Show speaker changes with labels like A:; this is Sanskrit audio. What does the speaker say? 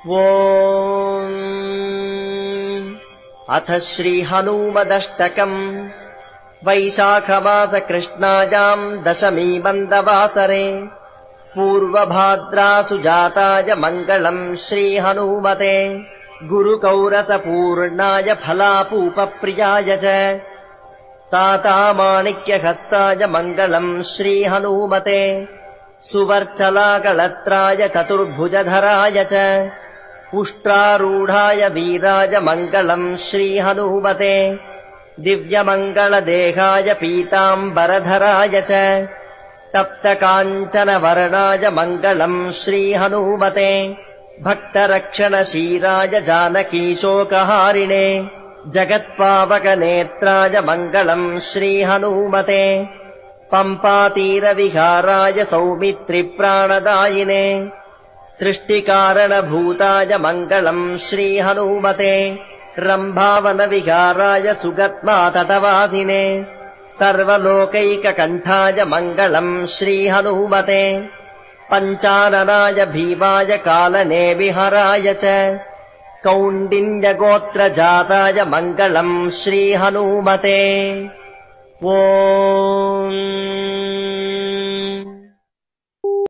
A: ॐ अथ श्रीहनूमदष्टकम् वैशाखमास कृष्णायाम् दशमी मन्दवासरे पूर्वभाद्रासु जाताय मङ्गलम् श्रीहनूमते गुरुकौरसपूर्णाय फलापूपप्रियाय च ताता माणिक्यहस्ताय मङ्गलम् श्रीहनूमते सुवर्चलाकलत्राय चतुर्भुजधराय च पुष्ट्रारूढाय वीराय मङ्गलम् श्रीहनूमते दिव्यमङ्गलदेहाय पीताम्बरधराय च तप्तकाञ्चनवर्णाय मङ्गलम् श्रीहनूमते भक्तरक्षणशीराय जानकीशोकहारिणे जगत्पावकनेत्राय मङ्गलम् श्रीहनूमते पम्पातीरविहाराय सौमित्रिप्राणदायिने सृष्टिकारणभूताय मङ्गलम् श्रीहनूमते रम्भावनविहाराय सुगत्मातटवासिने सर्वलोकैककण्ठाय मङ्गलम् श्रीहनूमते पञ्चाननाय भीमाय कालने विहराय च कौण्डिन्यगोत्रजाताय मङ्गलम् श्रीहनूमते। ॐ